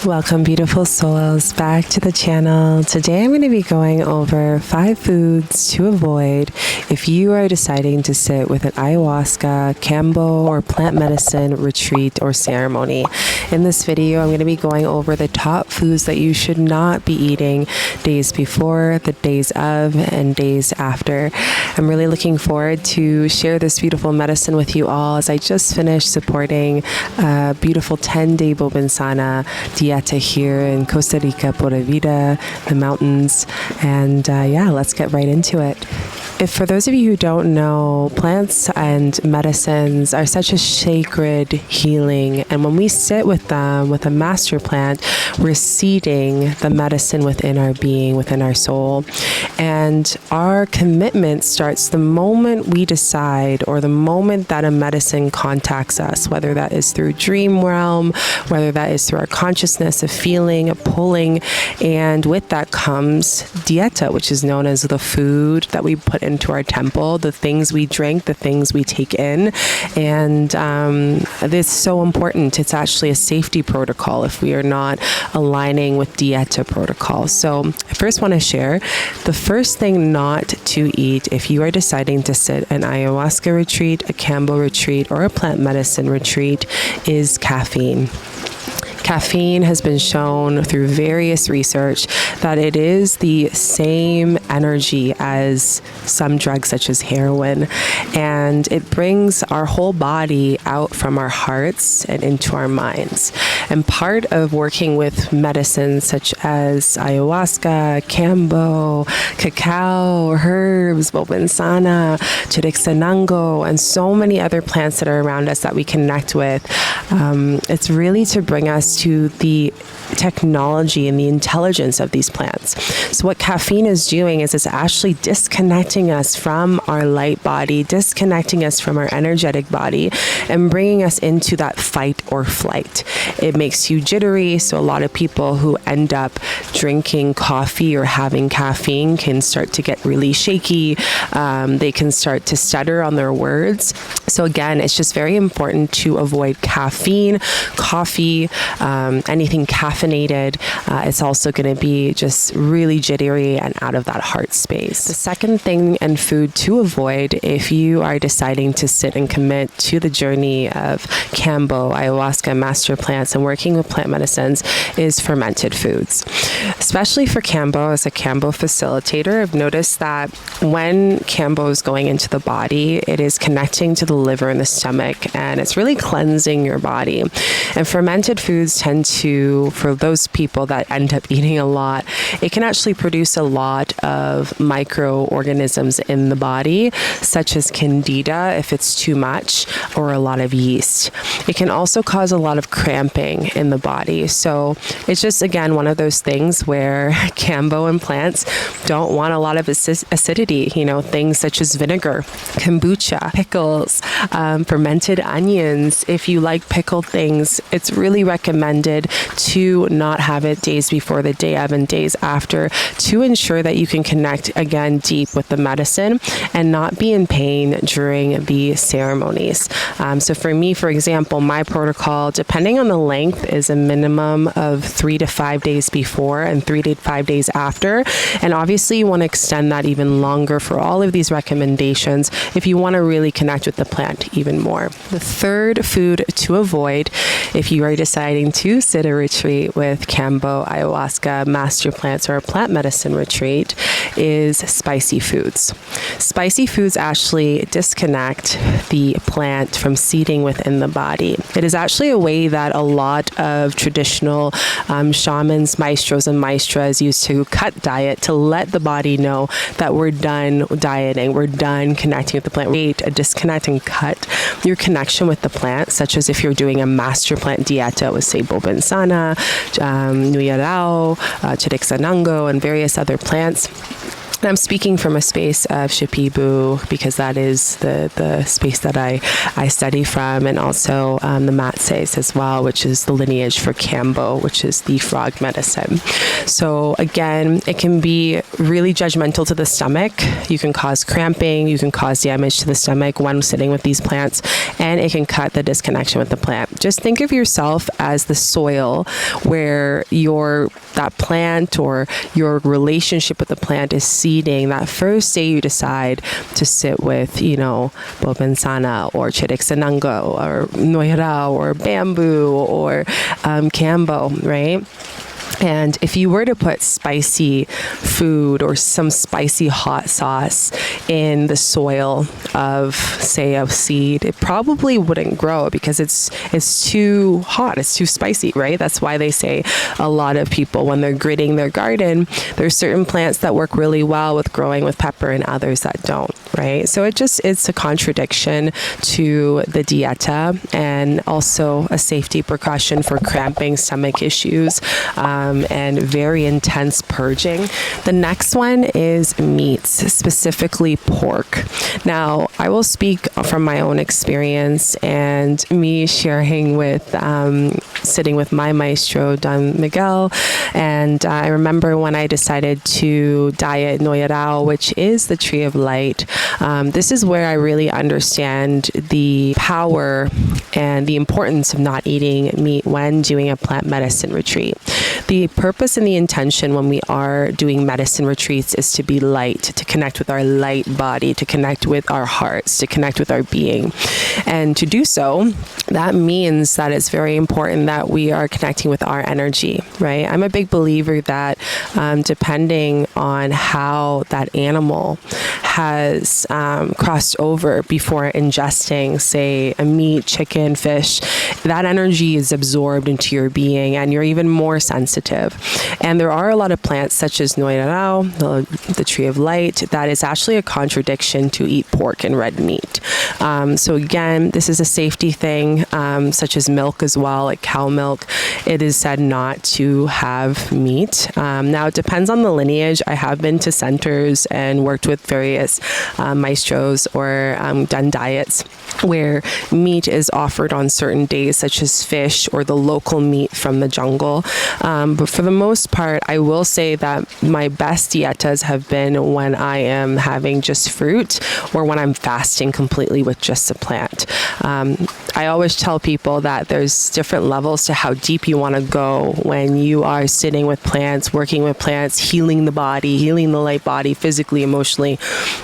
Welcome, beautiful souls, back to the channel. Today I'm going to be going over 5 foods to avoid if you are deciding to sit with an ayahuasca, kambo, or plant medicine retreat or ceremony. In this video, I'm going to be going over the top foods that you should not be eating days before, the days of, and days after. I'm really looking forward to share this beautiful medicine with you all as I just finished supporting a beautiful 10-day Bobinsana Dieta here in Costa Rica, Pura Vida, the mountains. And let's get right into it. If for those of you who don't know, plants and medicines are such a sacred healing, and when we sit with them, with a master plant, we're seeding the medicine within our being, within our soul. And our commitment starts the moment we decide, or the moment that a medicine contacts us, whether that is through dream realm, whether that is through our consciousness, a feeling, a pulling. And with that comes dieta, which is known as the food that we put into our temple, the things we drink, the things we take in. And this is so important. It's actually a safety protocol if we are not aligning with dieta protocol. So I first want to share the first thing not to eat if you are deciding to sit an ayahuasca retreat, a kambo retreat, or a plant medicine retreat is caffeine. Caffeine has been shown through various research that it is the same energy as some drugs such as heroin, and it brings our whole body out from our hearts and into our minds. And part of working with medicines such as ayahuasca, kambo, cacao, herbs, bobinsana, chirixanango, and so many other plants that are around us that we connect with, it's really to bring us to the technology and the intelligence of these plants. So what caffeine is doing is it's actually disconnecting us from our light body, disconnecting us from our energetic body, and bringing us into that fight or flight. It makes you jittery, so a lot of people who end up drinking coffee or having caffeine can start to get really shaky. They can start to stutter on their words. So again, it's just very important to avoid caffeine, coffee, anything caffeinated. It's also going to be just really jittery and out of that heart space. The second thing and food to avoid if you are deciding to sit and commit to the journey of kambo, ayahuasca, master plants, and working with plant medicines is fermented foods. Especially for kambo, as a kambo facilitator, I've noticed that when kambo is going into the body, it is connecting to the liver and the stomach, and it's really cleansing your body. And fermented foods tend to, for those people that end up eating a lot, it can actually produce a lot of microorganisms in the body, such as candida if it's too much, or a lot of yeast. It can also cause a lot of cramping in the body. So it's just, again, one of those things where kambo and plants don't want a lot of acidity, things such as vinegar, kombucha, pickles, fermented onions. If you like pickled things, it's really recommended to not have it days before, the day of, and days after, to ensure that you can connect again deep with the medicine and not be in pain during the ceremonies. So for me, for example, my protocol, depending on the length, is a minimum of 3 to 5 days before and 3 to 5 days after. And obviously you want to extend that even longer for all of these recommendations if you want to really connect with the plant even more. The third food to avoid if you are deciding to sit a retreat with kambo, ayahuasca, master plants, or a plant medicine retreat is spicy foods. Spicy foods actually disconnect the plant from seeding within the body. It is actually a way that a lot of traditional shamans, maestros, and maestras used to cut diet to let the body know that we're done dieting, we're done connecting with the plant. A disconnect and cut your connection with the plant, such as if you're doing a master plant dieta with, say, bobinsana, nuyarao, chirixanango, and various other plants. And I'm speaking from a space of Shipibo because that is the space that I study from, and also the Matses as well, which is the lineage for Kambo, which is the frog medicine. So again, it can be really judgmental to the stomach. You can cause cramping, you can cause damage to the stomach when sitting with these plants, and it can cut the disconnection with the plant. Just think of yourself as the soil where that plant or your relationship with the plant is seeding that first day you decide to sit with, Bobensana or Chiricsanango or Noirao or bamboo or Kambo, right? And if you were to put spicy food or some spicy hot sauce in the soil of, say, a seed, it probably wouldn't grow because it's too hot, it's too spicy, right? That's why they say a lot of people, when they're gritting their garden, there's certain plants that work really well with growing with pepper and others that don't, right? So it's a contradiction to the dieta, and also a safety precaution for cramping, stomach issues, and very intense purging. The next one is meats, specifically pork. Now, I will speak from my own experience and me sharing with sitting with my maestro, Don Miguel. And I remember when I decided to diet Noirao, which is the tree of light. This is where I really understand the power and the importance of not eating meat when doing a plant medicine retreat. The purpose and the intention when we are doing medicine retreats is to be light, to connect with our light body, to connect with our hearts, to connect with our being. And to do so, that means that it's very important that we are connecting with our energy, right? I'm a big believer that depending on how that animal has crossed over before ingesting, say, a meat, chicken, fish, that energy is absorbed into your being and you're even more sensitive. And there are a lot of plants such as Noirao, the tree of light, that is actually a contradiction to eat pork and red meat. So again, this is a safety thing, such as milk as well, like cow milk. It is said not to have meat. Now, it depends on the lineage. I have been to centers and worked with various maestros or done diets where meat is offered on certain days, such as fish or the local meat from the jungle. But for the most part, I will say that my best dietas have been when I am having just fruit or when I'm fasting completely with just a plant. I always tell people that there's different levels to how deep you want to go when you are sitting with plants, working with plants, healing the body, healing the light body, physically, emotionally,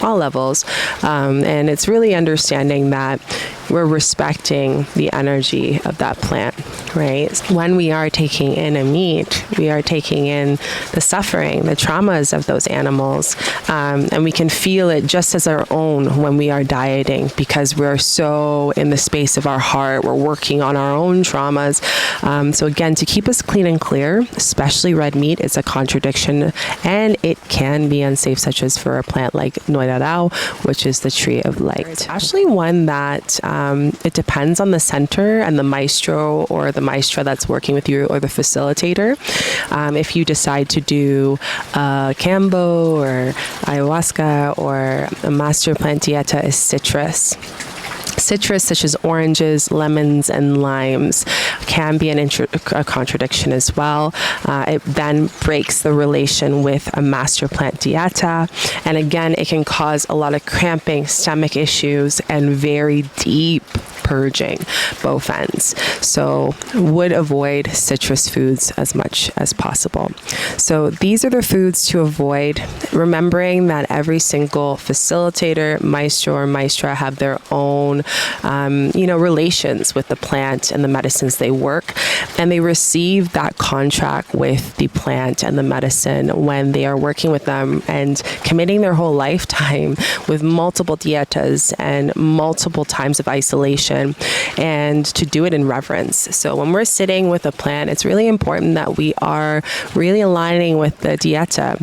all levels. And it's really understanding that we're respecting the energy of that plant, right? When we are taking in a meat, we are taking in the suffering, the traumas of those animals, and we can feel it just as our own when we are dieting because we're so in the space of our heart, we're working on our own traumas. So again, to keep us clean and clear, especially red meat, is a contradiction and it can be unsafe, such as for a plant like Noirao, which is the tree of light. It's actually one that it depends on the center and the maestro or the maestra that's working with you or the facilitator. If you decide to do Kambo or Ayahuasca or a master plant dieta is citrus. Citrus, such as oranges, lemons, and limes, can be a contradiction as well. It then breaks the relation with a master plant dieta. And again, it can cause a lot of cramping, stomach issues, and very deep purging, both ends. So would avoid citrus foods as much as possible. So these are the foods to avoid, remembering that every single facilitator, maestro, or maestra have their own relations with the plant and the medicines they work, and they receive that contract with the plant and the medicine when they are working with them and committing their whole lifetime with multiple dietas and multiple times of isolation medicine, and to do it in reverence. So when we're sitting with a plant, it's really important that we are really aligning with the dieta,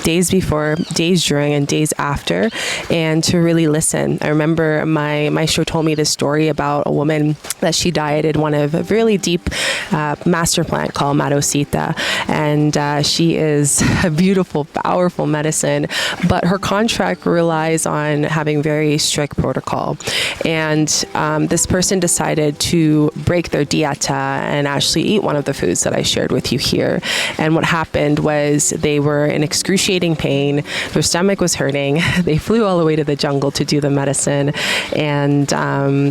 days before, days during, and days after, and to really listen. I remember my maestro told me this story about a woman that she dieted one of a really deep master plant called Madosita, and she is a beautiful, powerful medicine, but her contract relies on having very strict protocol. And this person decided to break their dieta and actually eat one of the foods that I shared with you here. And what happened was they were in excruciating pain, their stomach was hurting, they flew all the way to the jungle to do the medicine, and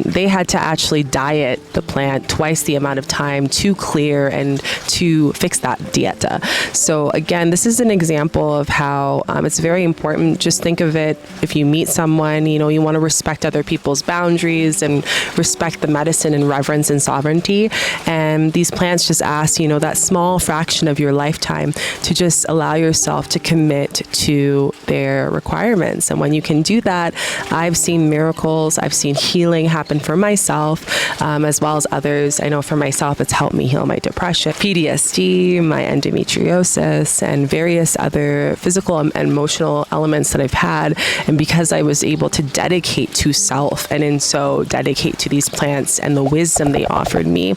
they had to actually diet the plant twice the amount of time to clear and to fix that dieta. So again, this is an example of how it's very important. Just think of it, if you meet someone, you know, you want to respect other people's boundaries and respect the medicine and reverence and sovereignty. And these plants just ask, you know, that small fraction of your lifetime to just allow yourself to commit to their requirements. And when you can do that, I've seen miracles, I've seen healing happen for myself, as well as others. I know for myself, it's helped me heal my depression, PTSD, my endometriosis, and various other physical and emotional elements that I've had. And because I was able to dedicate to self, and in so dedicate to these plants and the wisdom they offered me,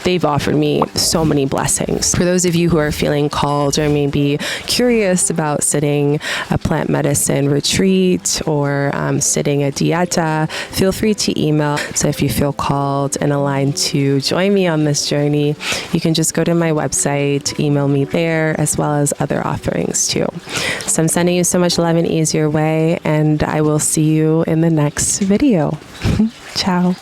they've offered me so many blessings. For those of you who are feeling called or maybe curious about sitting a plant medicine retreat or sitting a dieta, feel free to email. So if you feel called and aligned to join me on this journey, you can just go to my website, email me there, as well as other offerings too. So I'm sending you so much love and ease your way, and I will see you in the next video. Ciao.